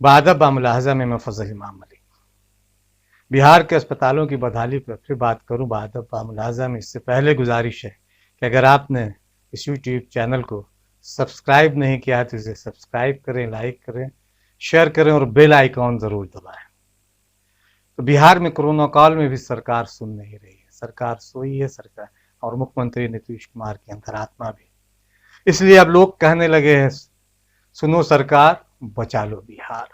बादब बामुलाहजा में मैं फजल इमाम मलिक। बिहार के अस्पतालों की बदहाली पर फिर बात करूं बादब बामुलाहजा में, इससे पहले गुजारिश है कि अगर आपने इस यूट्यूब चैनल को सब्सक्राइब नहीं किया है तो इसे सब्सक्राइब करें, लाइक करें, शेयर करें और बेल आइकॉन ज़रूर दबाएं। तो बिहार में कोरोना काल में भी सरकार सुन नहीं रही है, सरकार सोई है सरकार, और मुख्यमंत्री नीतीश कुमार की अंतरात्मा भी। इसलिए अब लोग कहने लगे हैं, सुनो सरकार बचा लो बिहार।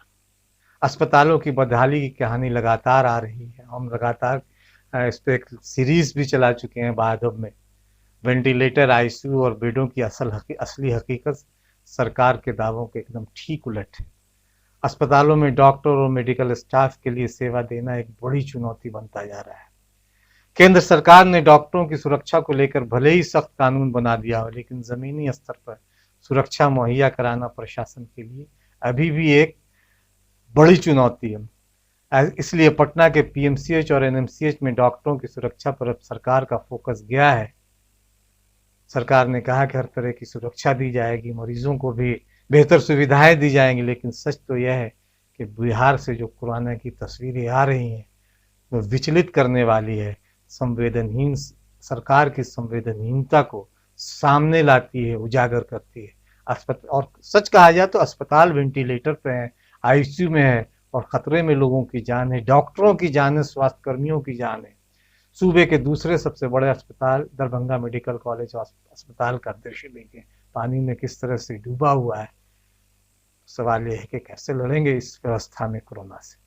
अस्पतालों की बदहाली की कहानी लगातार आ रही है, हम लगातार इस पर एक सीरीज भी चला चुके हैं बादब में। वेंटिलेटर, आईसीयू और बेडों की असली हकीकत सरकार के दावों के एकदम ठीक उलट है। अस्पतालों में डॉक्टर और मेडिकल स्टाफ के लिए सेवा देना एक बड़ी चुनौती बनता जा रहा है। केंद्र सरकार ने डॉक्टरों की सुरक्षा को लेकर भले ही सख्त कानून बना दिया हो, लेकिन जमीनी स्तर पर सुरक्षा मुहैया कराना प्रशासन के लिए अभी भी एक बड़ी चुनौती है। इसलिए पटना के पीएमसीएच और एनएमसीएच में डॉक्टरों की सुरक्षा पर अब सरकार का फोकस गया है। सरकार ने कहा कि हर तरह की सुरक्षा दी जाएगी, मरीजों को भी बेहतर सुविधाएं दी जाएंगी, लेकिन सच तो यह है कि बिहार से जो कोरोना की तस्वीरें आ रही हैं वो विचलित करने वाली है। संवेदनहीन सरकार की संवेदनहीनता को सामने लाती है, उजागर करती है। और सच कहा जाए तो अस्पताल वेंटिलेटर पे है, आईसीयू में है और खतरे में लोगों की जान है, डॉक्टरों की जान है, स्वास्थ्य कर्मियों की जान है। सूबे के दूसरे सबसे बड़े अस्पताल दरभंगा मेडिकल कॉलेज अस्पताल का दृश्य देखिए, पानी में किस तरह से डूबा हुआ है। सवाल यह है कि कैसे लड़ेंगे इस व्यवस्था में कोरोना से।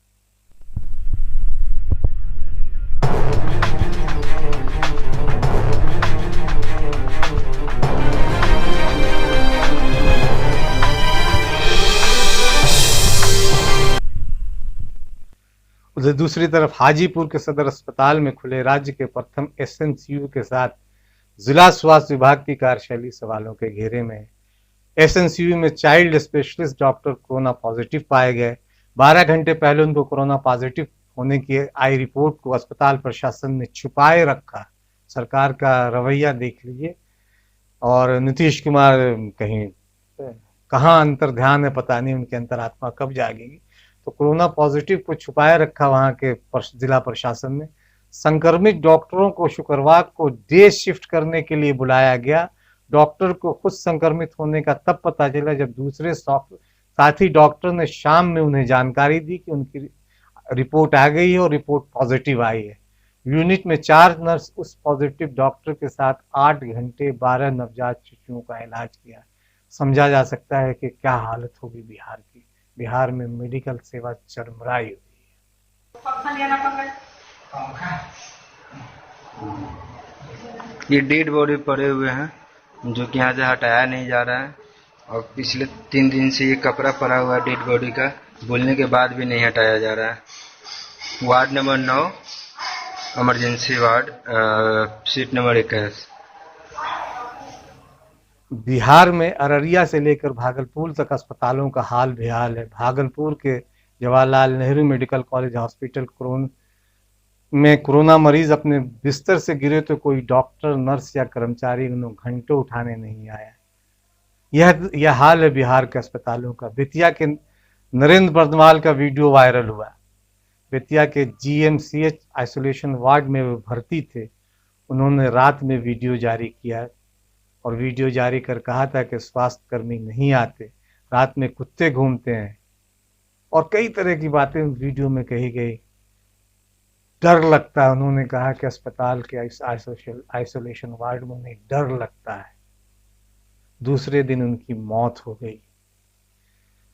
उधर दूसरी तरफ हाजीपुर के सदर अस्पताल में खुले राज्य के प्रथम एसएनसीयू के साथ जिला स्वास्थ्य विभाग की कार्यशैली सवालों के घेरे में है। एसएनसीयू में child specialist doctor corona positive पाए गए। 12 घंटे पहले उनको कोरोना पॉजिटिव होने की आई रिपोर्ट को अस्पताल प्रशासन ने छुपाए रखा। सरकार का रवैया देख लीजिए। और नीतीश कुमार कहीं कहाँ अंतर ध्यान है, पता नहीं उनकी अंतरात्मा कब जागेगी। तो कोरोना पॉजिटिव को छुपाए रखा वहां के जिला प्रशासन ने। संक्रमित डॉक्टरों को शुक्रवार को डे शिफ्ट करने के लिए बुलाया गया। डॉक्टर को खुद संक्रमित होने का तब पता चला जब दूसरे साथी डॉक्टर ने शाम में उन्हें जानकारी दी कि उनकी रिपोर्ट आ गई है और रिपोर्ट पॉजिटिव आई है। यूनिट में 4 नर्स उस पॉजिटिव डॉक्टर के साथ 8 घंटे 12 नवजात शिशुओं का इलाज किया। समझा जा सकता है कि क्या हालत होगी बिहार की। बिहार में मेडिकल सेवा चरमराई हुई है। ये डेड बॉडी पड़े हुए हैं जो कि यहाँ से हटाया नहीं जा रहा है, और पिछले 3 दिन से ये कपड़ा पड़ा हुआ है डेड बॉडी का, बोलने के बाद भी नहीं हटाया जा रहा है। Ward number 9 emergency ward, seat number 21। Bihar में अररिया से लेकर भागलपुर तक अस्पतालों का हाल बेहाल है। भागलपुर के Jawaharlal Nehru medical college hospital में कोरोना मरीज अपने बिस्तर से गिरे तो कोई डॉक्टर, नर्स या कर्मचारी उन्हें घंटों उठाने नहीं आया। यह हाल है बिहार के अस्पतालों का। बेतिया के नरेंद्र बर्दवाल का वीडियो वायरल हुआ। बेतिया के जीएमसीएच आइसोलेशन वार्ड में वो भर्ती थे। उन्होंने रात में वीडियो जारी किया और वीडियो जारी कर कहा था कि स्वास्थ्य कर्मी नहीं आते, रात में कुत्ते घूमते हैं, और कई तरह की बातें वीडियो में कही गई। डर लगता है, उन्होंने कहा कि अस्पताल के आइसोलेशन वार्ड में उन्हें डर लगता है। दूसरे दिन उनकी मौत हो गई।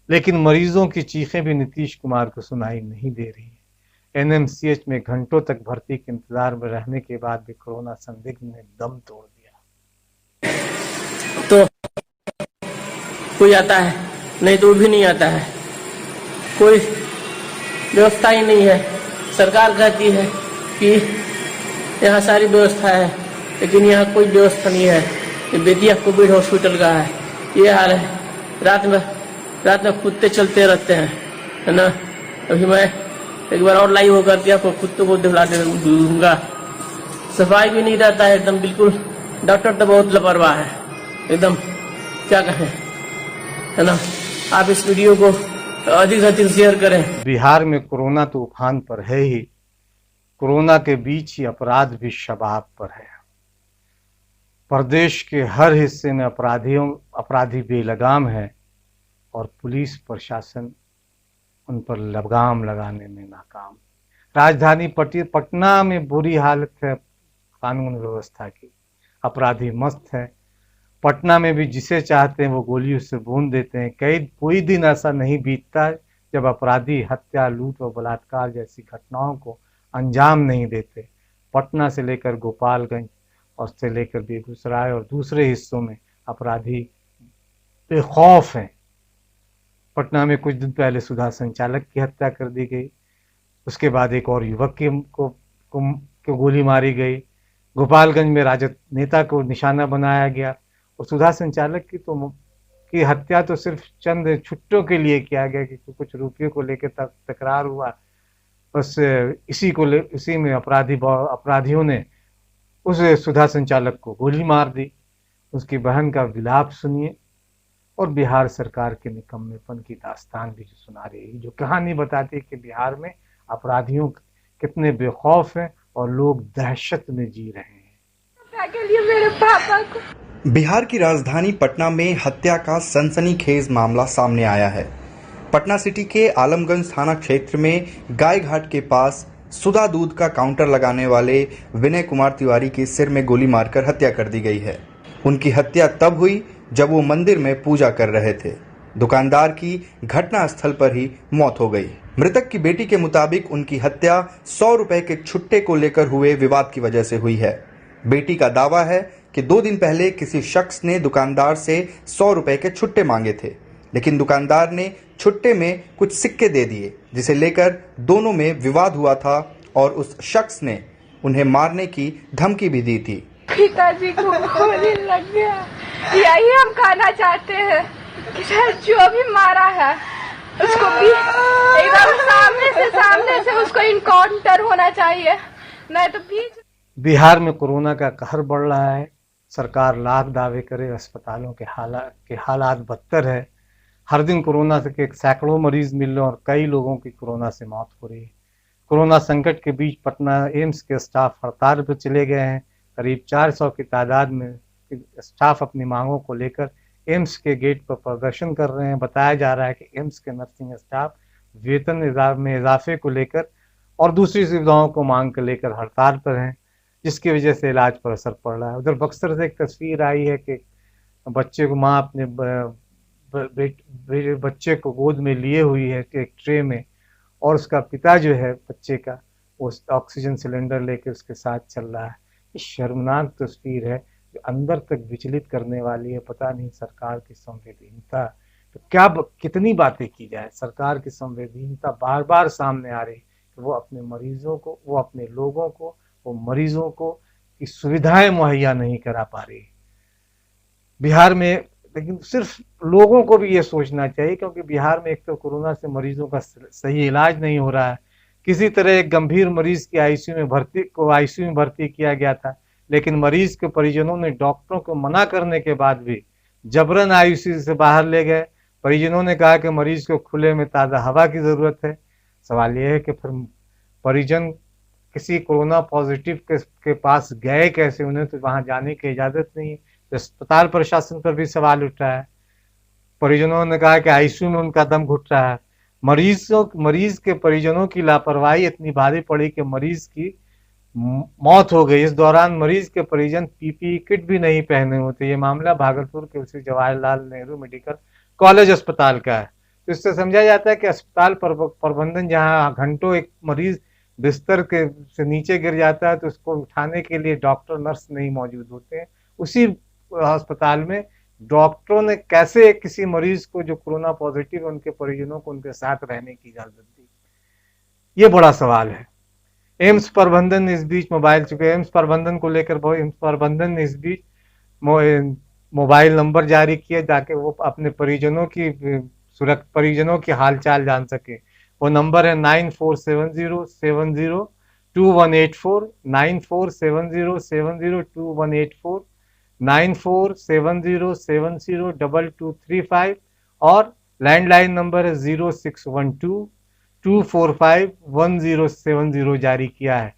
लेकिन मरीजों की चीखें भी नीतीश कुमार को सुनाई नहीं दे रही है। एनएमसीएच में घंटों तक भर्ती के इंतजार में रहने के बाद भी कोरोना संदिग्ध ने दम तोड़ दिया। तो कोई आता है, नहीं तो भी नहीं आता है। कोई व्यवस्था ही नहीं है। सरकार कहती है कि यहाँ सारी व्यवस्था है, लेकिन यहाँ कोई व्यवस्था नहीं है। ये बेतिया कोविड हॉस्पिटल का है, ये हाल है। रात में कुत्ते चलते रहते हैं, है ना। अभी मैं एक बार और लाइव होकर के आपको कुत्तों को दिखलाते दूंगा। सफाई भी नहीं रहता है एकदम, बिल्कुल। डॉक्टर तो बहुत लापरवाह है एकदम, क्या कहें, है ना। आप इस वीडियो को अधिक से अधिक शेयर करें। बिहार में कोरोना तो उफान पर है ही, कोरोना के बीच ही अपराध भी शबाब पर है। प्रदेश के हर हिस्से में अपराधी बेलगाम है और पुलिस प्रशासन उन पर लगाम लगाने में नाकाम। राजधानी पटना में बुरी हालत है कानून व्यवस्था की, अपराधी मस्त है। पटना में भी जिसे चाहते हैं वो गोलियों से भून देते हैं। कोई दिन ऐसा नहीं बीतता जब अपराधी हत्या, लूट और बलात्कार जैसी घटनाओं को अंजाम नहीं देते। पटना से लेकर गोपालगंज और से लेकर बेगूसराय और दूसरे हिस्सों में अपराधी बेखौफ हैं। पटना में कुछ दिन पहले सुधा संचालक की हत्या कर दी गई, उसके बाद एक और युवक को गोली मारी गई। गोपालगंज में राजद नेता को निशाना बनाया गया और सुधा संचालक की हत्या तो सिर्फ चंद छुट्टों के लिए किया गया कि कुछ रुपये को लेकर तकरार हुआ। बस इसी में अपराधियों ने उस सुधा संचालक को गोली मार दी। उसकी बहन का विलाप सुनिए और बिहार सरकार के निकम्मेपन की दास्तान भी जो सुना रही है, जो कहानी बताती है कि बिहार में अपराधियों कितने बेखौफ हैं और लोग दहशत में जी रहे हैं। के लिए मेरे पापा को। बिहार की राजधानी पटना में हत्या का सनसनीखेज मामला सामने आया है। पटना सिटी के आलमगंज थाना क्षेत्र में गाय घाट के पास सुधा दूध का काउंटर लगाने वाले विनय कुमार तिवारी के सिर में गोली मारकर हत्या कर दी गई है। उनकी हत्या तब हुई जब वो मंदिर में पूजा कर रहे थे। दुकानदार की घटना स्थल पर ही मौत हो गई। मृतक की बेटी के मुताबिक उनकी हत्या 100 रुपए के छुट्टे को लेकर हुए विवाद की वजह से हुई है। बेटी का दावा है कि 2 दिन पहले किसी शख्स ने दुकानदार से 100 रुपए के छुट्टे मांगे थे, लेकिन दुकानदार ने छुट्टे में कुछ सिक्के दे दिए, जिसे लेकर दोनों में विवाद हुआ था और उस शख्स ने उन्हें मारने की धमकी भी दी थी। पिताजी को गोली लग गया, यही हम कहना चाहते हैं कि जो भी मारा है उसको भी एकदम सामने से उसको इनकाउंटर होना चाहिए, नहीं तो बीच। बिहार में कोरोना का कहर बढ़ रहा है। सरकार लाख दावे करे, अस्पतालों के हालात बदतर है। हर दिन कोरोना के सैकड़ों मरीज मिल रहे हैं और कई लोगों की कोरोना से मौत हो रही है। कोरोना संकट के बीच पटना एम्स के स्टाफ हड़ताल पर चले गए हैं। करीब 400 की तादाद में स्टाफ अपनी मांगों को लेकर एम्स के गेट पर प्रदर्शन कर रहे हैं। बताया जा रहा है कि एम्स के नर्सिंग स्टाफ वेतन में इजाफे को लेकर और दूसरी सुविधाओं को मांग कर लेकर हड़ताल पर हैं, जिसकी वजह से इलाज पर असर पड़ रहा है। उधर बक्सर से एक तस्वीर आई है कि बच्चे को माँ अपने बच्चे को गोद में लिए हुई है एक ट्रे में, और उसका पिता जो है बच्चे का वो ऑक्सीजन सिलेंडर लेकर उसके साथ चल रहा है। ये शर्मनाक तस्वीर है जो अंदर तक विचलित करने वाली है। पता नहीं सरकार की संवेदनहीनता, तो कितनी बातें की जाए, सरकार की संवेदनहीनता बार बार सामने आ रही कि वो अपने मरीजों को, वो अपने लोगों को, वो मरीजों को की सुविधाएं मुहैया नहीं करा पा रही बिहार में। लेकिन सिर्फ लोगों को भी ये सोचना चाहिए, क्योंकि बिहार में एक तो कोरोना से मरीजों का सही इलाज नहीं हो रहा है। किसी तरह एक गंभीर मरीज की आईसीयू में भर्ती किया गया था, लेकिन मरीज के परिजनों ने डॉक्टरों को मना करने के बाद भी जबरन आईसीयू से बाहर ले गए। परिजनों ने कहा कि मरीज को खुले में ताज़ा हवा की ज़रूरत है। सवाल यह है कि फिर परिजन किसी कोरोना पॉजिटिव के पास गए कैसे? उन्हें तो वहां जाने की इजाज़त नहीं है। तो अस्पताल प्रशासन पर भी सवाल उठ रहा है। परिजनों ने कहा कि आईसीयू में उनका दम घुट रहा है। मरीज के परिजनों की लापरवाही इतनी भारी पड़ी कि मरीज की मौत हो गई। इस दौरान मरीज के परिजन पीपीई किट भी नहीं पहने होते। ये मामला भागलपुर के उसी जवाहरलाल नेहरू मेडिकल कॉलेज अस्पताल का है। तो इससे समझा जाता है कि अस्पताल प्रबंधन, जहां घंटों एक मरीज बिस्तर के से नीचे गिर जाता है तो उसको उठाने के लिए डॉक्टर नर्स नहीं मौजूद होते हैं। उसी अस्पताल में डॉक्टरों ने कैसे किसी मरीज को जो कोरोना पॉजिटिव है उनके परिजनों को उनके साथ रहने की इजाजत दी? ये बड़ा सवाल है। एम्स प्रबंधन ने इस बीच एम्स प्रबंधन को लेकर एम्स प्रबंधन ने इस बीच मोबाइल नंबर जारी किए ताकि वो अपने परिजनों की हालचाल जान सके। वो नंबर है 9470702184, 9470702184, 9470702235 और लैंडलाइन नंबर है 0612-245-1070 जारी किया है।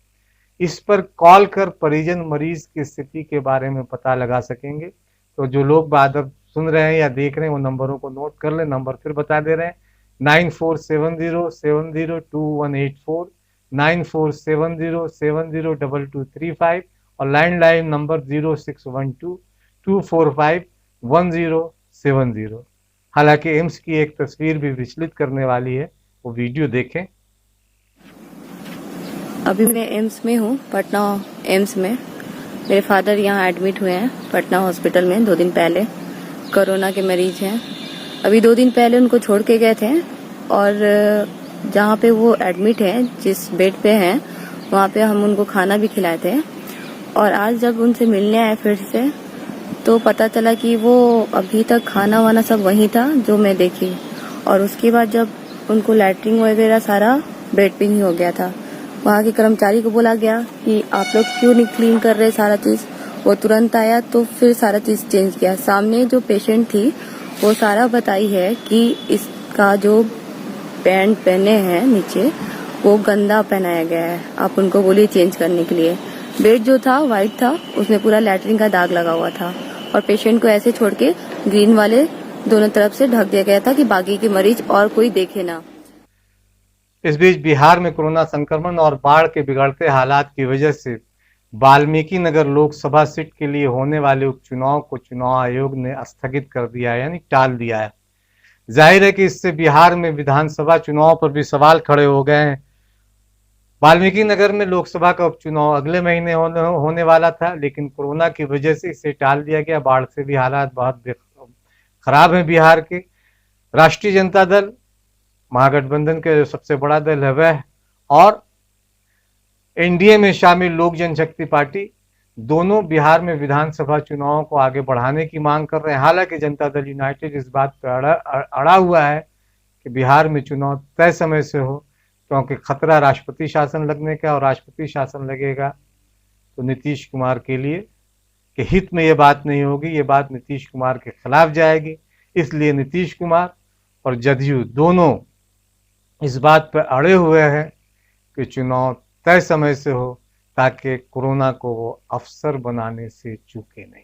इस पर कॉल कर परिजन मरीज की स्थिति के बारे में पता लगा सकेंगे। तो जो लोग बाद अब सुन रहे हैं या देख रहे हैं वो नंबरों को नोट कर लें। नंबर फिर बता दे रहे हैं 9470702184, 9470702235 और लैंडलाइन नंबर 0612-245-1070। हालांकि एम्स की एक तस्वीर भी विचलित करने वाली है, वो वीडियो देखें। अभी मैं एम्स में हूँ, पटना एम्स में। मेरे फादर यहाँ एडमिट हुए हैं पटना हॉस्पिटल में 2 दिन पहले। कोरोना के मरीज हैं। अभी 2 दिन पहले उनको छोड़ के गए थे और जहाँ पे वो एडमिट हैं, जिस बेड पे हैं, वहाँ पे हम उनको खाना भी खिलाए थे। और आज जब उनसे मिलने आए फिर से तो पता चला कि वो अभी तक खाना वाना सब वहीं था जो मैं देखी। और उसके बाद जब उनको लैट्रिन वगैरह सारा बेड पे ही हो गया था। वहाँ के कर्मचारी को बोला गया कि आप लोग क्यों नहीं क्लीन कर रहे सारा चीज। वो तुरंत आया तो फिर सारा चीज चेंज किया। सामने जो पेशेंट थी वो सारा बताई है कि इसका जो पैंट पहने हैं नीचे वो गंदा पहनाया गया है। आप उनको बोलिए चेंज करने के लिए। बेड जो था व्हाइट था, उसमें पूरा लैट्रिन का दाग लगा हुआ था और पेशेंट को ऐसे छोड़ के ग्रीन वाले दोनों तरफ से ढक दिया गया था कि बाकी के मरीज और कोई देखे ना। इस बीच बिहार में कोरोना संक्रमण और बाढ़ के बिगड़ते हालात की वजह से वाल्मीकि नगर लोकसभा सीट के लिए होने वाले उपचुनाव को चुनाव आयोग ने स्थगित कर दिया है, यानी टाल दिया है। जाहिर है कि इससे बिहार में विधानसभा चुनाव पर भी सवाल खड़े हो गए हैं। वाल्मीकि नगर में लोकसभा का उपचुनाव अगले महीने होने वाला था, लेकिन कोरोना की वजह से इसे टाल दिया गया। बाढ़ से भी हालात बहुत खराब हैं बिहार के। राष्ट्रीय जनता दल, महागठबंधन के जो सबसे बड़ा दल है वह, और एनडीए में शामिल लोक जनशक्ति पार्टी, दोनों बिहार में विधानसभा चुनाव को आगे बढ़ाने की मांग कर रहे हैं। हालांकि जनता दल यूनाइटेड इस बात पर अड़ा हुआ है कि बिहार में चुनाव तय समय से हो, क्योंकि खतरा राष्ट्रपति शासन लगने का, और राष्ट्रपति शासन लगेगा तो नीतीश कुमार के लिए के हित में ये बात नहीं होगी, ये बात नीतीश कुमार के खिलाफ जाएगी। इसलिए नीतीश कुमार और जदयू दोनों इस बात पर अड़े हुए हैं कि चुनाव तय समय से हो, ताकि कोरोना को वो अफसर बनाने से चूके नहीं।